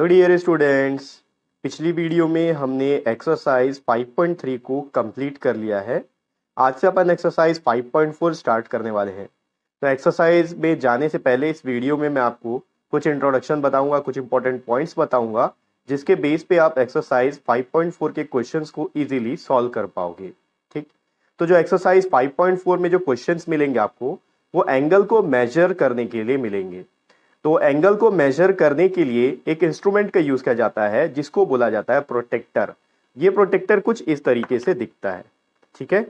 Hello dear students. पिछली video में हमने एक्सरसाइज 5.3 को कंप्लीट कर लिया है। आज से अपन एक्सरसाइज 5.4 स्टार्ट करने वाले हैं। तो एक्सरसाइज में जाने से पहले इस वीडियो में मैं आपको कुछ इंट्रोडक्शन बताऊंगा, कुछ इंपॉर्टेंट पॉइंट्स बताऊंगा, जिसके बेस पे आप एक्सरसाइज 5.4 के क्वेश्चंस को इजीली सॉल्व कर पाओगे। ठीक, तो जो एक्सरसाइज 5.4 में जो क्वेश्चंस मिलेंगे आपको, वो एंगल को मेजर करने के लिए मिलेंगे। तो एंगल को मेजर करने के लिए एक इंस्ट्रूमेंट का यूज किया जाता है जिसको बोला जाता है प्रोटेक्टर। ये प्रोटेक्टर कुछ इस तरीके से दिखता है, ठीक है।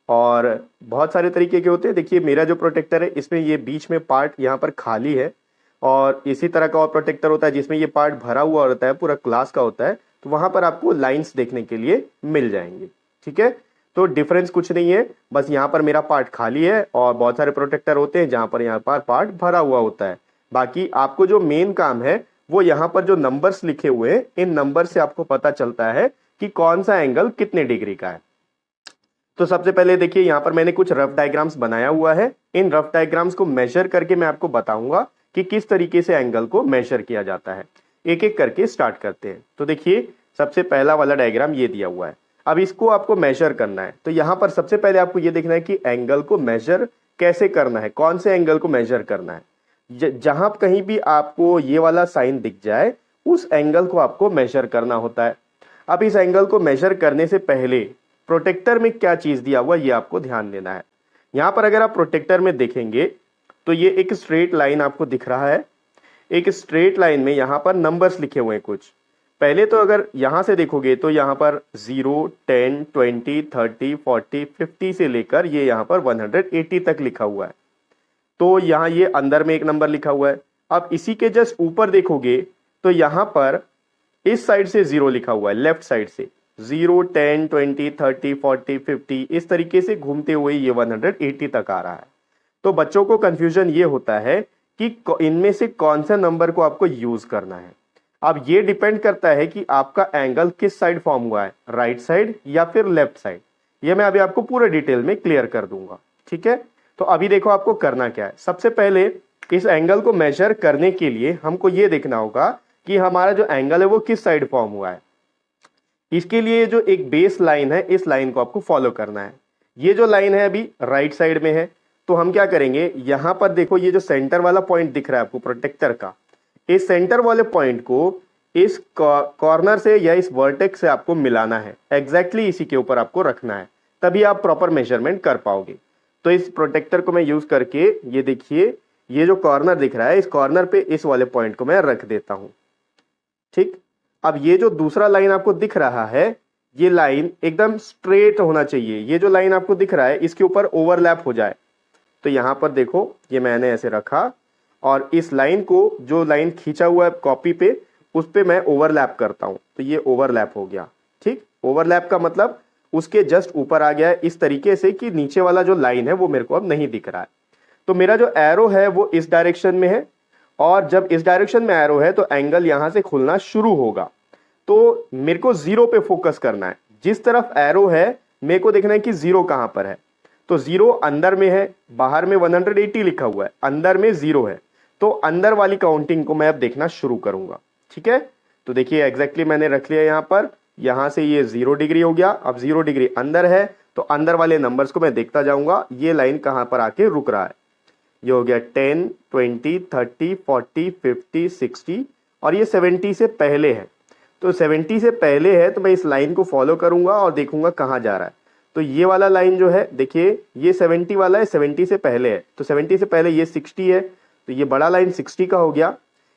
और बहुत सारे तरीके के होते हैं। देखिए मेरा जो प्रोटेक्टर है, इसमें ये बीच में पार्ट यहाँ पर खाली है, और इसी तरह का और प्रोटेक्टर होता है जिसमें ये पार्ट भरा हुआ होता है, पूरा ग्लास का होता है। तो वहां पर आपको लाइंस देखने के लिए मिल जाएंगे, ठीक है। तो डिफरेंस कुछ नहीं है, बस यहाँ पर मेरा पार्ट खाली है और बहुत सारे प्रोटेक्टर होते हैं जहां पर यहाँ पर पार्ट भरा हुआ होता है। बाकी आपको जो मेन काम है वो यहाँ पर जो नंबर्स लिखे हुए हैं, इन नंबर से आपको पता चलता है कि कौन सा एंगल कितने डिग्री का है। तो सबसे पहले देखिए यहाँ पर मैंने कुछ रफ डायग्राम्स बनाया हुआ है। इन रफ डायग्राम्स को मेजर करके मैं आपको बताऊंगा कि किस तरीके से एंगल को मेजर किया जाता है। एक एक करके स्टार्ट करते हैं। तो देखिए सबसे पहला वाला डायग्राम ये दिया हुआ है। अब इसको आपको मेजर करना है। तो यहाँ पर सबसे पहले आपको ये देखना है कि एंगल को मेजर कैसे करना है, कौन से एंगल को मेजर करना है। जहां कहीं भी आपको ये वाला साइन दिख जाए, उस एंगल को आपको मेजर करना होता है। अब इस एंगल को मेजर करने से पहले प्रोटेक्टर में क्या चीज दिया हुआ ये आपको ध्यान देना है। यहां पर अगर आप प्रोटेक्टर में देखेंगे तो ये एक स्ट्रेट लाइन आपको दिख रहा है। एक स्ट्रेट लाइन में यहां पर नंबर्स लिखे हुए हैं कुछ। पहले तो अगर यहां से देखोगे तो यहां पर 0, 10, 20, 30, 40, 50 से लेकर ये यहां पर 180 तक लिखा हुआ है। तो यहां ये अंदर में एक नंबर लिखा हुआ है। अब इसी के जस्ट ऊपर देखोगे तो यहां पर इस साइड से 0 लिखा हुआ है, लेफ्ट साइड से 0, 10, 20, 30, 40, 50 इस तरीके से घूमते हुए ये 180 तक आ रहा है। तो बच्चों को कंफ्यूजन ये होता है कि इनमें से कौन सा नंबर को आपको यूज करना है। अब ये डिपेंड करता है कि आपका एंगल किस साइड फॉर्म हुआ है, राइट साइड या फिर लेफ्ट साइड। ये मैं अभी आपको पूरे डिटेल में क्लियर कर दूंगा, ठीक है। तो अभी देखो आपको करना क्या है। सबसे पहले इस एंगल को मेजर करने के लिए हमको ये देखना होगा कि हमारा जो एंगल है वो किस साइड फॉर्म हुआ है। इसके लिए जो एक बेस लाइन है, इस लाइन को आपको फॉलो करना है। ये जो लाइन है अभी राइट साइड में है, तो हम क्या करेंगे, यहां पर देखो ये जो सेंटर वाला पॉइंट दिख रहा है आपको प्रोटेक्टर का, इस सेंटर वाले पॉइंट को इस कॉर्नर से या इस वर्टेक्स से आपको मिलाना है। एग्जैक्टली इसी के ऊपर आपको रखना है, तभी आप प्रॉपर मेजरमेंट कर पाओगे। तो इस प्रोटेक्टर को मैं यूज करके ये देखिए ये जो कॉर्नर दिख रहा है, इस कॉर्नर पे इस वाले पॉइंट को मैं रख देता हूं, ठीक। अब ये जो दूसरा लाइन आपको दिख रहा है, ये लाइन एकदम स्ट्रेट होना चाहिए। ये जो लाइन आपको दिख रहा है इसके ऊपर ओवरलैप हो जाए। तो यहां पर देखो ये मैंने ऐसे रखा और इस लाइन को, जो लाइन खींचा हुआ है कॉपी पे, उस पे मैं ओवरलैप करता हूं। तो ये ओवरलैप हो गया, ठीक। ओवरलैप का मतलब उसके जस्ट ऊपर आ गया है इस तरीके से कि नीचे वाला जो लाइन है वो मेरे को अब नहीं दिख रहा है। तो मेरा जो एरो है वो इस डायरेक्शन में है, और जब इस डायरेक्शन में एरो है तो एंगल यहां से खुलना शुरू होगा। तो मेरे को 0 पे फोकस करना है। जिस तरफ एरो है मेरे को देखना है कि 0 कहां पर है। तो 0 अंदर में है, बाहर में 180 लिखा हुआ है, अंदर में 0 है। तो अंदर वाली काउंटिंग को मैं अब देखना शुरू करूंगा, ठीक है। तो देखिए एग्जैक्टली मैंने रख लिया यहां पर, यहां से ये 0 डिग्री हो गया। अब 0 डिग्री अंदर है तो अंदर वाले नंबर्स को मैं देखता जाऊंगा ये लाइन कहां पर आके रुक रहा है। ये हो गया 10, 20, 30, 40, 50, 60 और ये 70 से पहले है। तो 70 से पहले है तो मैं इस लाइन को फॉलो करूंगा और देखूंगा कहां जा रहा है। तो ये वाला लाइन जो है देखिए ये 70 वाला है, 70 से पहले है। तो 70 से पहले ये 60 है, तो ये बड़ा लाइन 60 का हो गया।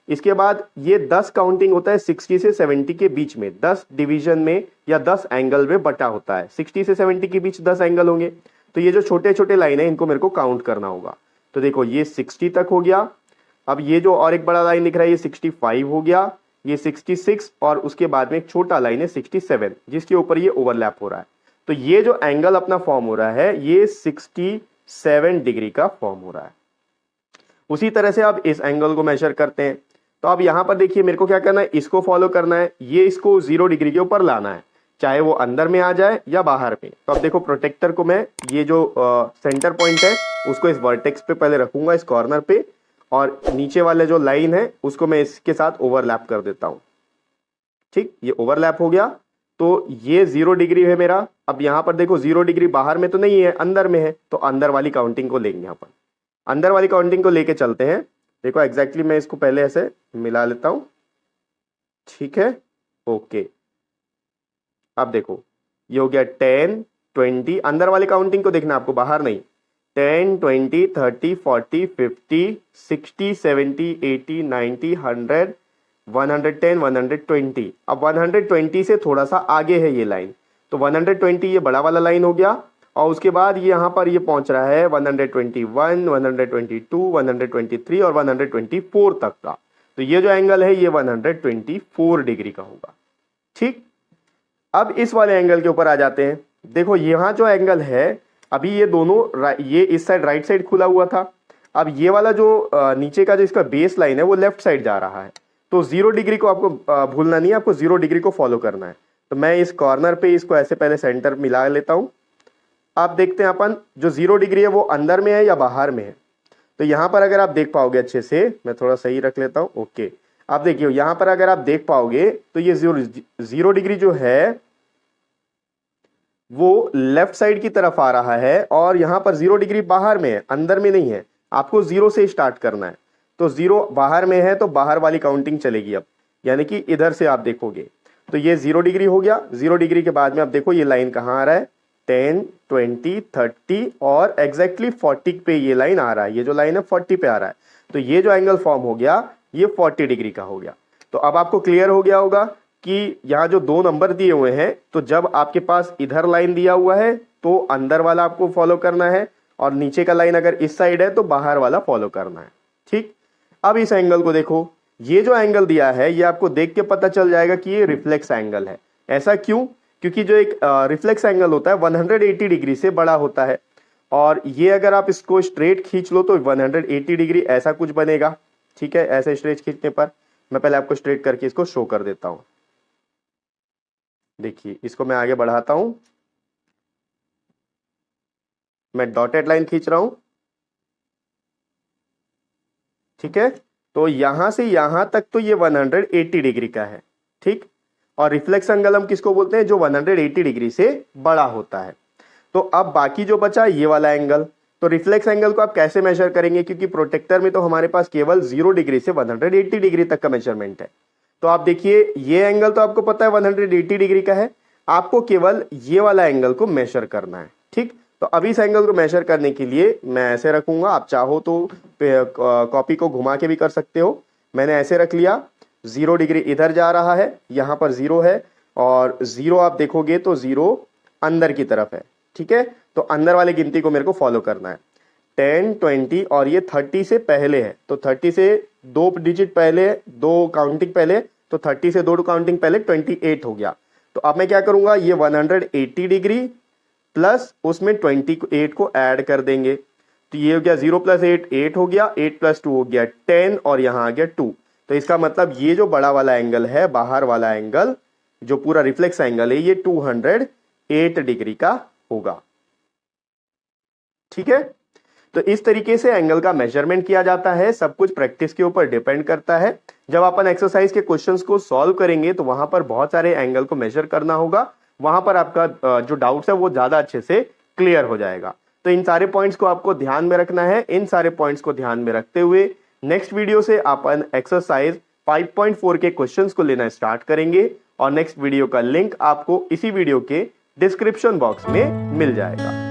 इसके बाद ये 10 काउंटिंग होता है 60 से 70 के बीच में, 10 डिवीजन में या 10 एंगल में बटा होता है। 60 से 70 के बीच 10 एंगल होंगे। तो ये जो छोटे छोटे लाइन है इनको मेरे को काउंट करना होगा। तो देखो ये 60 तक हो गया। अब ये जो और एक बड़ा लाइन दिख रहा है ये 65 हो गया, ये 66 और उसके बाद में एक छोटा लाइन है 67 जिसके ऊपर ये ओवरलैप हो रहा है। तो ये जो एंगल अपना फॉर्म हो रहा है ये 67 डिग्री का फॉर्म हो रहा है। उसी तरह से अब इस एंगल को मेजर करते हैं। तो अब यहां पर देखिए मेरे को क्या करना है, इसको फॉलो करना है। ये इसको 0 डिग्री के ऊपर लाना है, चाहे वो अंदर में आ जाए या बाहर में। तो अब देखो प्रोटेक्टर को मैं ये जो सेंटर पॉइंट है उसको इस वर्टेक्स पे पहले रखूंगा, इस कॉर्नर पे, और नीचे वाले जो लाइन है उसको मैं इसके साथ ओवरलैप कर देता हूं। ठीक, ये ओवरलैप हो गया। तो ये 0 डिग्री है मेरा। अब यहाँ पर देखो 0 डिग्री बाहर में तो नहीं है, अंदर में है, तो अंदर वाली काउंटिंग को लेंगे। यहाँ पर अंदर वाली काउंटिंग को लेके चलते हैं। देखो एग्जैक्टली मैं इसको पहले ऐसे मिला लेता हूं, ठीक है, ओके। अब देखो ये हो गया 10 20, अंदर वाली काउंटिंग को देखना आपको, बाहर नहीं। 10 20 30 40 50 60 70 80 90 100 110 120। अब 120 से थोड़ा सा आगे है ये लाइन, तो 120 ये बड़ा वाला लाइन हो गया, और उसके बाद ये यहाँ पर ये पहुंच रहा है 121 122 123 और 124 तक का। तो ये जो एंगल है ये 124 डिग्री का होगा, ठीक। अब इस वाले एंगल के ऊपर आ जाते हैं। देखो यहाँ जो एंगल है, अभी ये दोनों ये इस साइड राइट साइड खुला हुआ था, अब ये वाला जो नीचे का जो इसका बेस लाइन है वो लेफ्ट साइड जा रहा है। तो 0 डिग्री को आपको भूलना नहीं है, आपको 0 डिग्री को फॉलो करना है। तो मैं इस कॉर्नर पे इसको ऐसे पहले सेंटर मिला लेता हूं। आप देखते हैं अपन जो 0 डिग्री है वो अंदर में है या बाहर में है। तो यहां पर अगर आप देख पाओगे अच्छे से, मैं थोड़ा सही रख लेता हूं, ओके। आप देखिए यहां पर अगर आप देख पाओगे तो ये 0 डिग्री जो है वो लेफ्ट साइड की तरफ आ रहा है, और यहां पर 0 डिग्री बाहर में है, अंदर में नहीं है। आपको 0 से स्टार्ट करना है। तो 0 बाहर में है तो बाहर वाली काउंटिंग चलेगी अब, यानी कि इधर से आप देखोगे तो ये 0 डिग्री हो गया। 0 डिग्री के बाद में आप देखो ये लाइन कहाँ आ रहा है, 10 20 30 और एग्जैक्टली 40 पे ये लाइन आ रहा है। ये जो लाइन है 40 पे आ रहा है। तो ये जो एंगल फॉर्म हो गया ये 40 डिग्री का हो गया। तो अब आपको क्लियर हो गया होगा कि यहाँ जो 2 नंबर दिए हुए हैं, तो जब आपके पास इधर लाइन दिया हुआ है तो अंदर वाला आपको फॉलो करना है, और नीचे का लाइन अगर इस साइड है तो बाहर वाला फॉलो करना है, ठीक। अब इस एंगल को देखो, ये जो एंगल दिया है ये आपको देख के पता चल जाएगा कि ये रिफ्लेक्स एंगल है। ऐसा क्यों? क्योंकि जो एक रिफ्लेक्स एंगल होता है 180 डिग्री से बड़ा होता है, और ये अगर आप इसको स्ट्रेट खींच लो तो 180 डिग्री ऐसा कुछ बनेगा, ठीक है। ऐसे स्ट्रेट खींचने पर मैं पहले आपको स्ट्रेट करके इसको शो कर देता हूं। देखिए इसको मैं आगे बढ़ाता हूं, मैं डॉटेड लाइन खींच रहा हूं, ठीक है। तो यहां से यहां तक तो ये 180 डिग्री का है, ठीक। और रिफ्लेक्स एंगल हम किसको बोलते हैं? जो 180 डिग्री से बड़ा होता है। तो अब बाकी जो बचा ये वाला एंगल, तो रिफ्लेक्स एंगल को आप कैसे मेजर करेंगे? क्योंकि प्रोटेक्टर में तो हमारे पास केवल 0 डिग्री से 180 डिग्री तक का मेजरमेंट है। तो आप देखिए ये एंगल तो आपको पता है 180 डिग्री का है, आपको केवल ये वाला एंगल को मेजर करना है, ठीक। तो अभी इस एंगल को मेजर करने के लिए मैं ऐसे रखूंगा, आप चाहो तो कॉपी को घुमा के भी कर सकते हो। मैंने ऐसे रख लिया, 0 डिग्री इधर जा रहा है, यहां पर 0 है, और 0 आप देखोगे तो 0 अंदर की तरफ है, ठीक है। तो अंदर वाली गिनती को मेरे को फॉलो करना है, 10 20 और ये 30 से पहले है, तो 30 से 2 डिजिट पहले, 2 काउंटिंग पहले, तो 30 से 2 काउंटिंग पहले 28 हो गया। तो अब मैं क्या करूंगा, ये 180 डिग्री प्लस उसमें 28 को ऐड कर देंगे। तो ये हो गया 0 + 8 8 हो गया, 8 + 2 हो गया 10, और यहां आ गया 2। तो इसका मतलब ये जो बड़ा वाला एंगल है, बाहर वाला एंगल, जो पूरा रिफ्लेक्स एंगल है, ये 208 डिग्री का होगा, ठीक है। तो इस तरीके से एंगल का मेजरमेंट किया जाता है। सब कुछ प्रैक्टिस के ऊपर डिपेंड करता है। जब अपन एक्सरसाइज के क्वेश्चंस को सॉल्व करेंगे तो वहां पर बहुत सारे एंगल को मेजर करना होगा, वहां पर आपका जो डाउट्स है वो ज्यादा अच्छे से क्लियर हो जाएगा। तो इन सारे पॉइंट्स को आपको ध्यान में रखना है। इन सारे पॉइंट्स को ध्यान में रखते हुए नेक्स्ट वीडियो से अपन एक्सरसाइज 5.4 के क्वेश्चंस को लेना स्टार्ट करेंगे, और नेक्स्ट वीडियो का लिंक आपको इसी वीडियो के डिस्क्रिप्शन बॉक्स में मिल जाएगा।